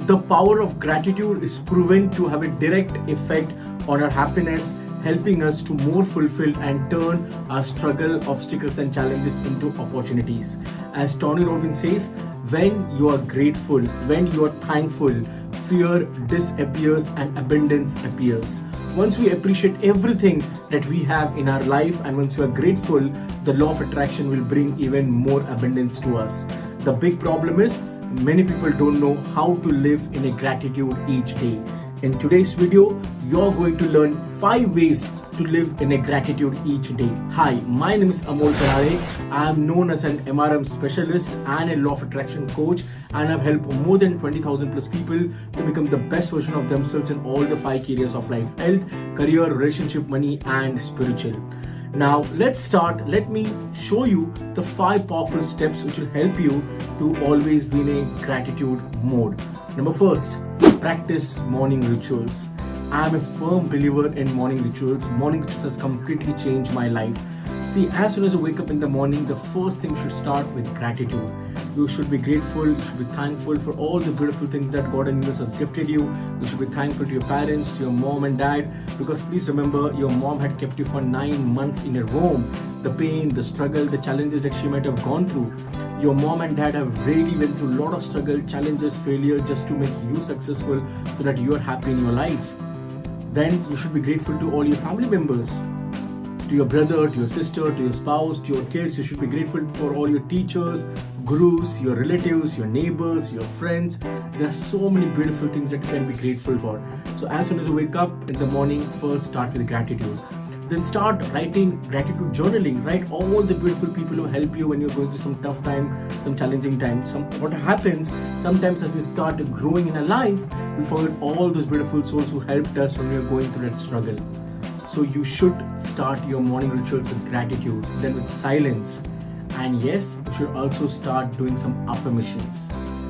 The power of gratitude is proven to have a direct effect on our happiness, helping us to more fulfilled and turn our struggle, obstacles and challenges into opportunities. As Tony Robbins says, when you are grateful, when you are thankful, fear disappears and abundance appears. Once we appreciate everything that we have in our life and once we are grateful, the law of attraction will bring even more abundance to us. The big problem is many people don't know how to live in a gratitude each day. In today's video, you're going to learn 5 ways to live in a gratitude each day. Hi, my name is Amol Karale. I am known as an MRM specialist and a law of attraction coach, and I've helped more than 20,000 plus people to become the best version of themselves in all the 5 areas of life: health, career, relationship, money and spiritual. Now let's start. Let me show you the 5 powerful steps which will help you to always be in a gratitude mode. Number first, practice morning rituals. I am a firm believer in morning rituals. Morning rituals has completely changed my life. See, as soon as you wake up in the morning, the first thing should start with gratitude. You should be grateful, you should be thankful for all the beautiful things that God and universe has gifted you. You should be thankful to your parents, to your mom and dad, because please remember, your mom had kept you for 9 months in your womb. The pain, the struggle, the challenges that she might have gone through. Your mom and dad have really went through a lot of struggle, challenges, failure just to make you successful so that you are happy in your life. Then you should be grateful to all your family members, to your brother, to your sister, to your spouse, to your kids. You should be grateful for all your teachers, gurus, your relatives, your neighbors, your friends. There are so many beautiful things that you can be grateful for. So as soon as you wake up in the morning, first start with gratitude. Then start writing gratitude journaling. Write all the beautiful people who help you when you're going through some tough time, some challenging time. What happens sometimes as we start growing in our life, we forget all those beautiful souls who helped us when we are going through that struggle. So you should start your morning rituals with gratitude, then with silence. And yes, you should also start doing some affirmations.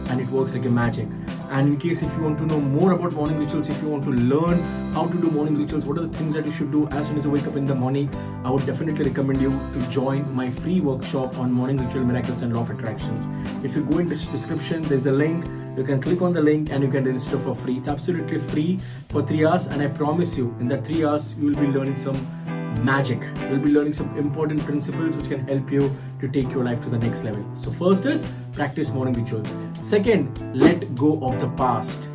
And it works like a magic. And in case if you want to know more about morning rituals, if you want to learn how to do morning rituals, what are the things that you should do as soon as you wake up in the morning, I would definitely recommend you to join my free workshop on morning ritual miracles and law of attractions. If you go in the description, there's the link. You can click on the link and you can register for free. It's absolutely free for 3 hours, and I promise you, in that 3 hours, you will be learning some magic. You'll be learning some important principles which can help you to take your life to the next level. So first is practice morning rituals. Second, let go of the past.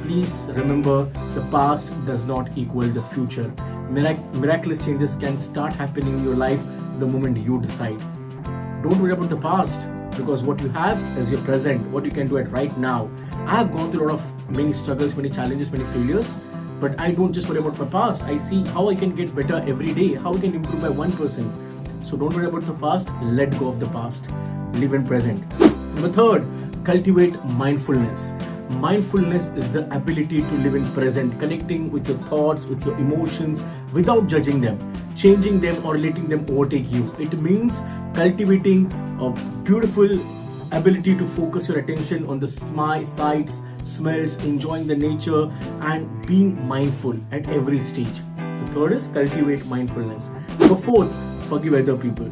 Please remember, the past does not equal the future. Miraculous changes can start happening in your life the moment you decide. Don't worry about the past, because what you have is your present, what you can do at right now. I have gone through a lot of many struggles, many challenges, many failures. But I don't just worry about my past. I see how I can get better every day, how I can improve by 1%. So don't worry about the past, let go of the past. Live in present. Number third, cultivate mindfulness. Mindfulness is the ability to live in present, connecting with your thoughts, with your emotions, without judging them, changing them or letting them overtake you. It means cultivating a beautiful ability to focus your attention on the sights, smells, enjoying the nature and being mindful at every stage. So third is cultivate mindfulness. Number fourth, forgive other people.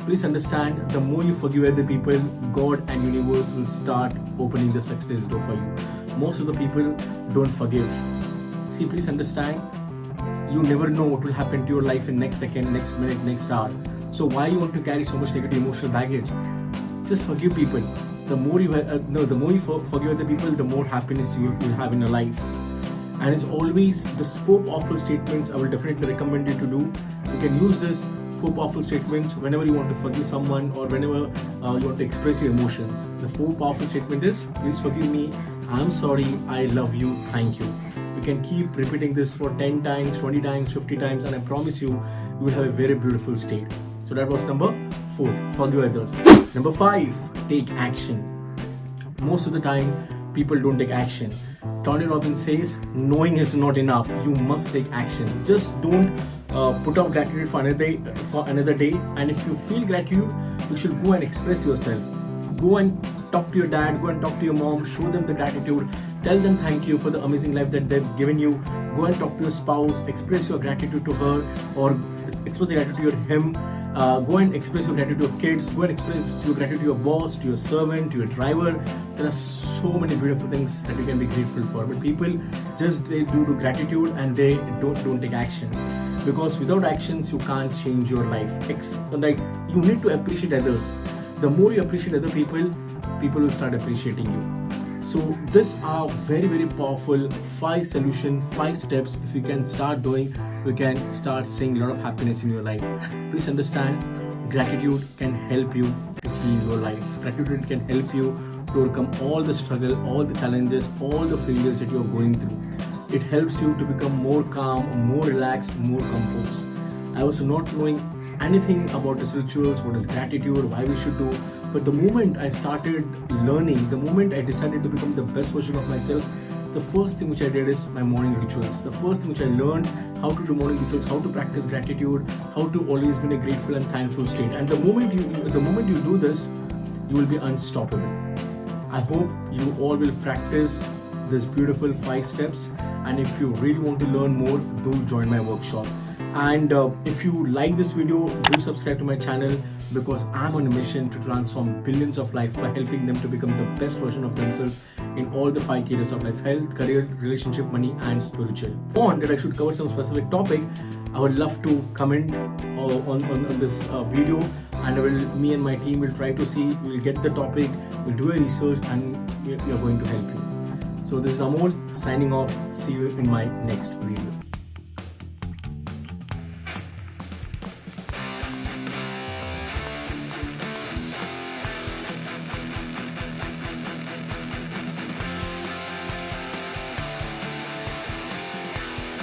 Please understand, the more you forgive other people, God and universe will start opening the success door for you. Most of the people don't forgive. See, please understand, you never know what will happen to your life in next second, next minute, next hour. So why you want to carry so much negative emotional baggage? Just forgive people. The more you forgive other people, the more happiness you will have in your life. And it's always this 4 powerful statements I will definitely recommend you to do. You can use this 4 powerful statements whenever you want to forgive someone or whenever you want to express your emotions. The 4 powerful statement is: please forgive me, I'm sorry, I love you, thank you. You can keep repeating this for 10 times, 20 times, 50 times, and I promise you, you will have a very beautiful state. So that was number 4, forgive others. Number 5, take action. Most of the time, people don't take action. Tony Robbins says, knowing is not enough. You must take action. Just don't put off gratitude for another day. And if you feel gratitude, you should go and express yourself. Go and talk to your dad, go and talk to your mom, show them the gratitude, tell them thank you for the amazing life that they've given you. Go and talk to your spouse, express your gratitude to her or express gratitude to him. Go and express your gratitude to your kids. Go and express your gratitude to your boss, to your servant, to your driver. There are so many beautiful things that you can be grateful for. But people just they do gratitude and they don't take action. Because without actions, you can't change your life. Like you need to appreciate others. The more you appreciate other people, people will start appreciating you. So these are very, very powerful 5 solutions, 5 steps. If you can start doing, you can start seeing a lot of happiness in your life. Please understand, gratitude can help you to heal your life. Gratitude can help you to overcome all the struggle, all the challenges, all the failures that you are going through. It helps you to become more calm, more relaxed, more composed. I was not knowing anything about these rituals, what is gratitude, why we should do. But the moment I started learning, the moment I decided to become the best version of myself, the first thing which I did is my morning rituals. The first thing which I learned how to do morning rituals, how to practice gratitude, how to always be in a grateful and thankful state. And the moment you do this, you will be unstoppable. I hope you all will practice this beautiful 5 steps. And if you really want to learn more, do join my workshop. And if you like this video, do subscribe to my channel, because I'm on a mission to transform billions of lives by helping them to become the best version of themselves in all the 5 areas of life: health, career, relationship, money, and spiritual. If you want that I should cover some specific topic, I would love to comment on this video, and me and my team will try to see, we'll get the topic, we'll do a research, and we are going to help you. So this is Amol signing off. See you in my next video.